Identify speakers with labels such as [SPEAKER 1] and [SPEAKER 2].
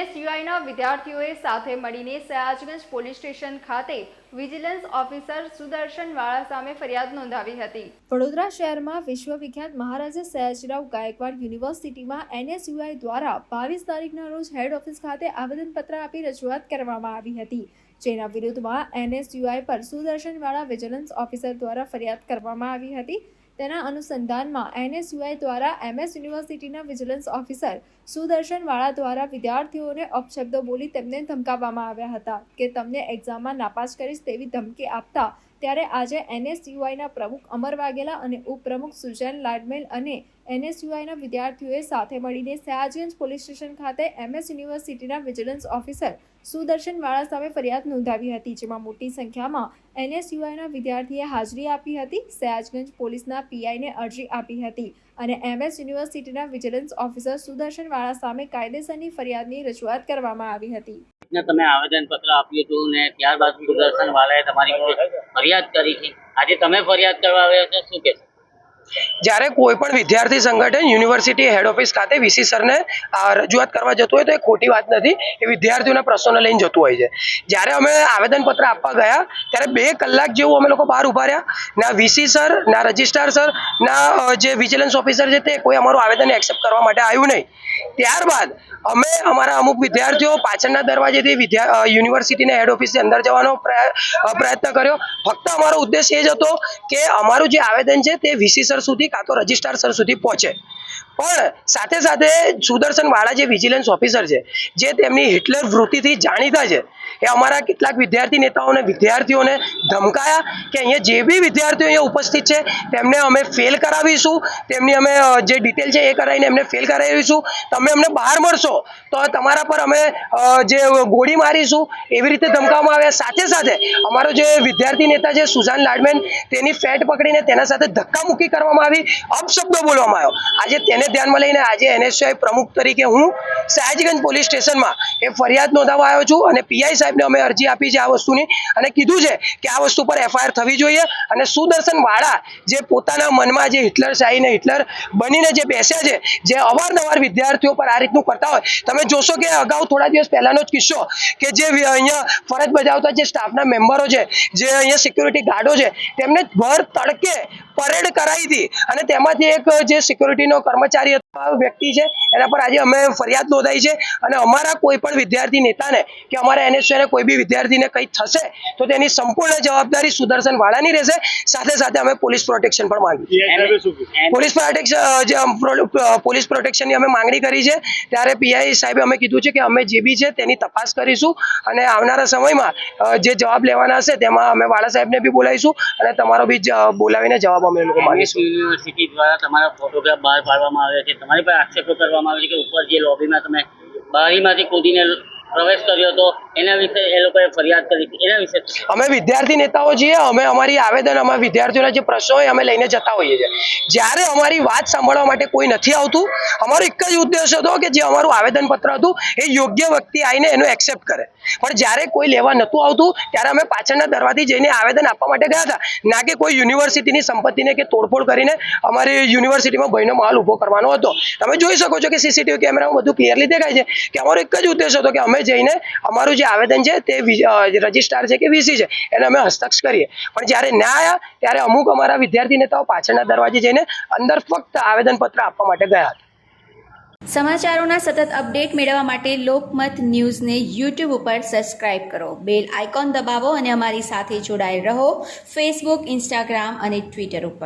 [SPEAKER 1] એનએસયુઆઈના વિદ્યાર્થીઓએ સાથે મળીને સયાજગંજ પોલીસ સ્ટેશન ખાતે વિજિલન્સ ઓફિસર સુદર્શન વાળા સામે ફરિયાદ નોંધાવી હતી। વડોદરા શહેરમાં વિશ્વવિખ્યાત મહારાજા સયાજીરાવ ગાયકવાડ યુનિવર્સિટીમાં એનએસયુઆઈ દ્વારા 22 તારીખના રોજ હેડ ઓફિસ ખાતે આવેદનપત્ર આપી રજૂઆત કરવામાં આવી હતી, જેના વિરુદ્ધમાં એનએસયુઆઈ પર સુદર્શન વાળા વિજિલન્સ ઓફિસર દ્વારા ફરિયાદ કરવામાં આવી હતી। તેના અનુસંધાનમાં એનએસયુઆઈ દ્વારા એમએસ યુનિવર્સિટીના વિજિલન્સ ઓફિસર સુદર્શન વાળા દ્વારા વિદ્યાર્થીઓને અપશબ્દો બોલી તેમને ધમકાવવામાં આવ્યા હતા કે તમને એક્ઝામમાં નાપાસ કરીશ તેવી ધમકી આપતા ત્યારે આજે એનએસયુઆઈના પ્રમુખ અમર વાઘેલા અને ઉપપ્રમુખ સુજેન લાડમેલ અને એનએસયુઆઈના વિદ્યાર્થીઓએ સાથે મળીને સયાજગંજ પોલીસ સ્ટેશન ખાતે એમએસ યુનિવર્સિટીના વિજિલન્સ ઓફિસર સુદર્શન વાળા સામે ફરિયાદ નોંધાવી હતી, જેમાં મોટી સંખ્યામાં એનએસયુઆઈના વિદ્યાર્થીએ હાજરી આપી હતી। સયાજગંજ પોલીસના પીઆઈને અરજી આપી હતી અને એમએસ યુનિવર્સિટીના વિજિલન્સ ઓફિસર સુદર્શન વાળા સામે કાયદેસરની ફરિયાદની રજૂઆત કરવામાં આવી હતી।
[SPEAKER 2] તમે આવેદનપત્ર આપ્યું હતું ને ત્યારબાદ સુદર્શન વાળાએ તમારી ફરિયાદ કરી છે। આજે તમે ફરિયાદ કરવા આવ્યા છો, શું કહેશો?
[SPEAKER 3] જ્યારે કોઈ પણ વિદ્યાર્થી સંગઠન યુનિવર્સિટી હેડ ઓફિસ ખાતે વીસી સરને રજૂઆત કરવા જતું હોય તો એ ખોટી વાત નથી, એ વિદ્યાર્થીઓના પ્રશ્નોને લઈને જતું હોય છે। જ્યારે અમે આવેદનપત્ર આપવા ગયા ત્યારે 2 કલાક જેવું અમે લોકો બહાર ઉભા રહ્યા, ના વીસી સર, ના રજિસ્ટ્રાર સર, ના જે વિજિલન્સ ઓફિસર છે તે કોઈ અમારું આવેદન એક્સેપ્ટ કરવા માટે આવ્યું નહીં। ત્યારબાદ અમે અમારા અમુક વિદ્યાર્થીઓ પાછળના દરવાજેથી યુનિવર્સિટીના હેડ ઓફિસની અંદર જવાનો પ્રયત્ન કર્યો। ફક્ત અમારો ઉદ્દેશ એ જ હતો કે અમારું જે આવેદન છે તે વીસી સર સુધી કાં તો રજિસ્ટ્રાર સર સુધી પહોંચે, પણ સાથે સાથે સુદર્શન વાળા જે વિજિલન્સ ઓફિસર છે જે તેમની હિટલર વૃત્તિથી જાણીતા છે, એ અમારા કેટલાક વિદ્યાર્થી નેતાઓને વિદ્યાર્થીઓને ધમકાયા કે અહીંયા જે બી વિદ્યાર્થીઓ અહીંયા ઉપસ્થિત છે તેમને અમે ફેલ કરાવીશું, તેમની અમે જે ડિટેલ છે એ કરાવીને એમને ફેલ કરાવીશું, તમે અમને બહાર મળશો તો તમારા પર અમે જે ગોળી મારીશું, એવી રીતે ધમકાવવામાં આવ્યા। સાથે સાથે અમારો જે વિદ્યાર્થી નેતા છે સુજાન લાડમેન, તેની ફેટ પકડીને તેના સાથે ધક્કામુક્કી કરવામાં આવી, અપશબ્દો બોલવામાં આવ્યો। આજે તેને ધ્યાનમાં લઈને આજે એનએસયુઆઈ પ્રમુખ તરીકે હું સયાજગંજ પોલીસ સ્ટેશનમાં એ ફરિયાદ નોંધાવવા આવ્યો છું અને પીઆઈ સાહેબને અમે અરજી આપી છે આ વસ્તુની અને કીધું છે કે આ વસ્તુ પર એફઆઈઆર થવી જોઈએ અને સુદર્શન વાળા જે પોતાના મનમાં જે હિટલર શાહીને હિટલર બનીને જે બેસ્યા છે, જે અવારનવાર વિદ્યાર્થીઓ પર આ રીતનું કરતા હોય, તમે જોશો કે અગાઉ થોડા દિવસ પહેલાનો જ કિસ્સો કે જે અહીંયા ફરજ બજાવતા જે સ્ટાફના મેમ્બરો છે, જે અહીંયા સિક્યુરિટી ગાર્ડો છે, તેમને ભર તડકે પરેડ કરાવી હતી અને તેમાંથી એક જે સિક્યુરિટીનો કર્મચારી વ્યક્તિ છે એના પર આજે અમે ફરિયાદ નોંધાઈ છે અને અમારા કોઈ પણ વિદ્યાર્થી નેતાને કે અમારા એનએસયુઆઈને કોઈ બી વિદ્યાર્થીને કંઈ થશે તો તેની સંપૂર્ણ જવાબદારી સુદર્શન વાળાની રહેશે। સાથે સાથે અમે પોલીસ પ્રોટેક્શન પણ માંગી પોલીસ પ્રોટેક્શનની અમે માંગણી કરી છે। ત્યારે પીઆઈ સાહેબે અમે કીધું છે કે અમે જે બી છે તેની તપાસ કરીશું અને આવનારા સમયમાં જે જવાબ લેવાના હશે તેમાં અમે વાળા સાહેબને બી બોલાવીશું અને તમારો બી બોલાવીને જવાબ અમે લોકો માંગીશું।
[SPEAKER 2] યુનિવર્સિટી દ્વારા તમારા ફોટોગ્રાફ બહાર પાડવામાં આવ્યા છે, તમારી પર આક્ષેપો કરવામાં આવે છે કે ઉપર જે લોબીમાં તમે બારીમાંથી કૂદીને પ્રવેશ કર્યો હતો, એના વિશે એ લોકોએ ફરિયાદ કરી, એના વિશે
[SPEAKER 3] અમે વિદ્યાર્થી નેતાઓ છીએ, અમે અમારી આવેદન અમારા વિદ્યાર્થીઓના જે પ્રશ્નો હોય અમે લઈને જતા હોઈએ છીએ। જ્યારે અમારી વાત સાંભળવા માટે કોઈ નથી આવતું, અમારો એક જ ઉદ્દેશ હતો કે જે અમારું આવેદનપત્ર હતું એ યોગ્ય વ્યક્તિ આવીને એનું એક્સેપ્ટ કરે, પણ જ્યારે કોઈ લેવા નહોતું આવતું ત્યારે અમે પાછળના દરવાજેથી જઈને આવેદન આપવા માટે ગયા હતા, ના કે કોઈ યુનિવર્સિટીની સંપત્તિને કે તોડફોડ કરીને અમારી યુનિવર્સિટીમાં ભયનો માહોલ ઊભો કરવાનો હતો। તમે જોઈ શકો છો કે સીસીટીવી કેમેરામાં બધું ક્લિયરલી દેખાય છે કે અમારો એક જ ઉદ્દેશ હતો કે અમે જઈને અમારું જે આવેદન છે તે રજિસ્ટ્રાર છે કે વીસી છે એને અમે હસ્તક્ષ કરીએ, પણ જ્યારે ના આવ્યા ત્યારે અમુક અમારા વિદ્યાર્થી નેતાઓ પાછળના દરવાજે જઈને અંદર ફક્ત આવેદનપત્ર આપવા માટે ગયા હતા।
[SPEAKER 4] સમાચારોના સતત અપડેટ મેળવવા માટે લોકમત ન્યૂઝને યુટ્યુબ ઉપર સબસ્ક્રાઇબ કરો, બેલ આઇકોન દબાવો અને અમારી સાથે જોડાયેલ રહો ફેસબુક, ઇન્સ્ટાગ્રામ અને ટ્વિટર ઉપર।